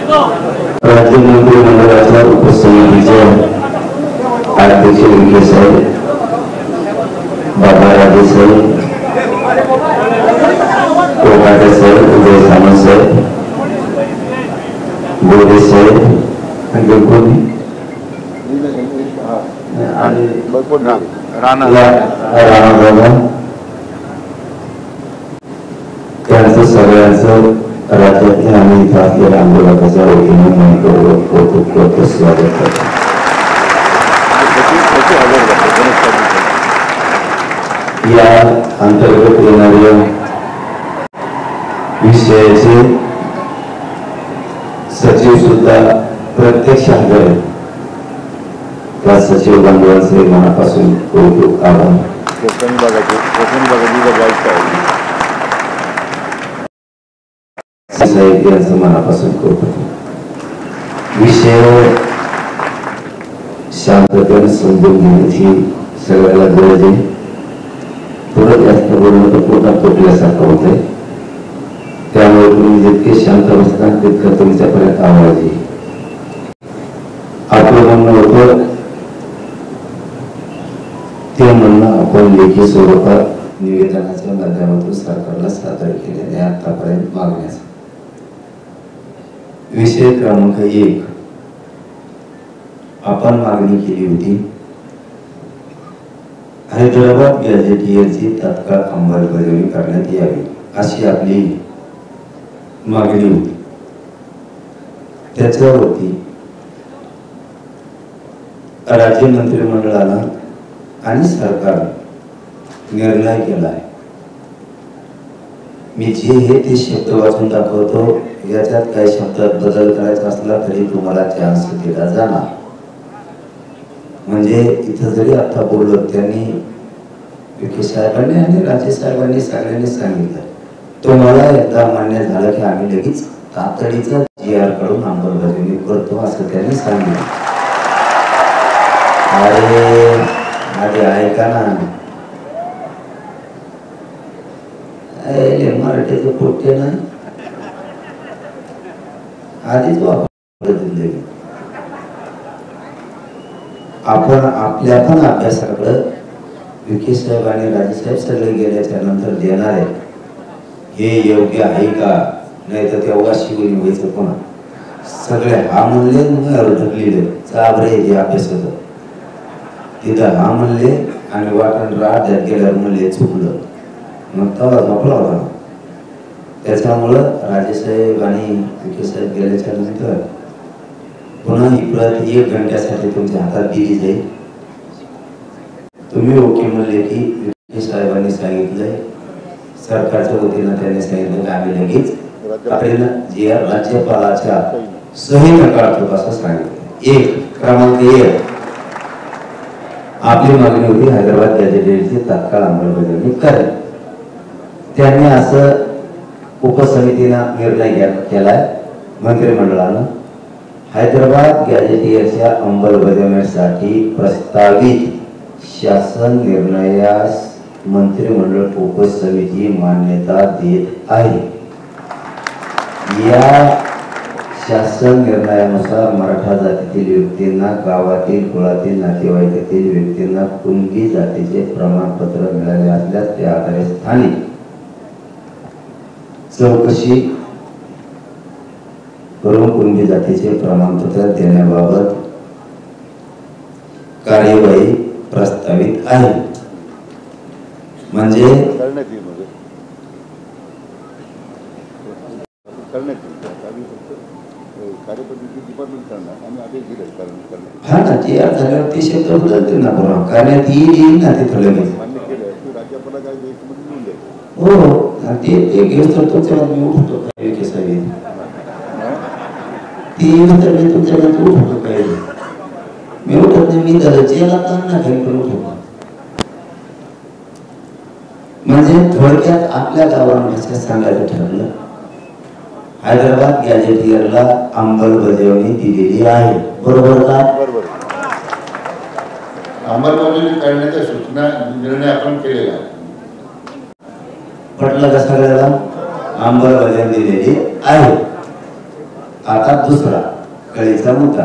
राज्य मंत्रिमंडळाच्या उपसमितीचे अध्यक्ष विखे साहेब, बाबा राजे साहेब, कोकाटे साहेब, उदय सामंत साहेब, गोरे साहेब, राणा त्यांचं सगळ्यांचं राज्यातल्या आणि इथं असलेल्या आंदोलकाच्या वतीने मनपूर्वक कौतुक स्वागत करतो. या अंतर्गत येणाऱ्या विषयाचे सचिव सुद्धा प्रत्यक्ष हजर आहेत. त्या सचिव बांधवांचे मनापासून कौतुक आभार. साहेब यांचं मनापासून कौतुक. विषय शांततेने समजून घेण्याची सगळ्याला गरज आहे. थोडं जास्त बोलणं तर पोटात टोकल्यासारखं होतंय. त्यामुळे तुम्ही जितके शांत बसता तितकं तुमच्यापर्यंत आवाज येईल. आपलं म्हणणं होतं ते म्हणणं आपण लेखी स्वरूपात निवेदनाच्या माध्यमातून सरकारला सादर केलेले आतापर्यंत मागण्याचा. विषय क्रमांक 1 आपण मागणी केली होती हैदराबाद गॅझेटियरची तात्काळ अंमलबजावणी करण्यात यावी अशी आपली मागणी होती. त्याच्यावरती राज्य मंत्रिमंडळाला आणि सरकारने निर्णय केला आहे. मी जे हे ते शब्द वाचून दाखवतो. याच्यात काही शब्दात बदल करायचा असला तरी तुम्हाला चान्स दिला जाणार. म्हणजे इथं जरी आता बोललो त्यांनी विखे साहेबांनी आणि राजे साहेबांनी सगळ्यांनी सांगितलं तुम्हाला एकदा मान्य झालं की आम्ही लगेच तातडीचा GR कडून अंमलबजावणी करतो असं त्यांनी सांगितलं. अरे आधी ऐका ना, मराठीचं पोट्टे नाही आधीच आपण आपल्या पण अभ्यासाकडे विखे साहेब आणि राजे साहेब सगळे गेल्याच्या नंतर देणार आहे. हे योग्य आहे का नाही तर तेव्हा शिवणी व्हायचं कोणा सगळे हा म्हणले ढकलेले चाबरे जे अभ्यास होत तिथं हा म्हणले आणि वाटण राहत्यात गेल्यावर म्हणले चुकलं. मग तेव्हा झोपला होता. त्याच्यामुळं राजेसाहेब आणि विखे साहेब गेल्याच्या नंतर पुन्हा ही प्रत 1 घंट्यासाठी तुमच्या हातात दिली जाईल. तुम्ही ओके म्हणले की विखे साहेबांनी सांगितलंय सरकारच्या वतीनं त्यांनी सांगितलं की आम्ही लगेच GR राज्यपालाच्या सहीनं काढतो असं सांगितलं. 1 क्रमांक 1 आपली मागणी होती हैदराबाद गॅझेटियरची तात्काळ अंमलबजावणी करावी. त्यांनी असं उपसमितीनं निर्णय केलाय मंत्रिमंडळानं. हैदराबाद गॅझेटियरच्या अंमलबजावणीसाठी प्रस्तावित शासन निर्णयास मंत्रिमंडळ उपसमिती मान्यता देत आहे. या शासन निर्णयानुसार मराठा जातीतील व्यक्तींना गावातील कुळातील नातेवाईकातील व्यक्तींना कुणबी जातीचे प्रमाणपत्र मिळाले असल्यास त्या आधारे स्थानिक चौकशी करून कुणबी जातीचे प्रमाणपत्र देण्याबाबत कार्यवाही प्रस्तावित आहे. म्हणजे हा ना ते झाल्यावर ते शब्द बदलते ना बरोबर करण्यात येईल ना तिथं लगेच. हो ते घेऊन तर तुमच्या मी उठतो काय विखे साहेब ती तर मी तुमच्याकडे उठतो काय मी उठत नाही. मी तर जेला ना काही करून उठतो. म्हणजे थोडक्यात आपल्या गावामध्ये सांगायचं ठरलं हैदराबाद गॅझेटियरला अंमलबजावणी दिलेली आहे. बरोबर का? अंमलबजावणी करण्याच्या सूचना निर्णय आपण केलेला आहे. पटलं का सगळ्याला? अंमलबजावणी दिलेली आहे. आता दुसरा कळीचा मुद्दा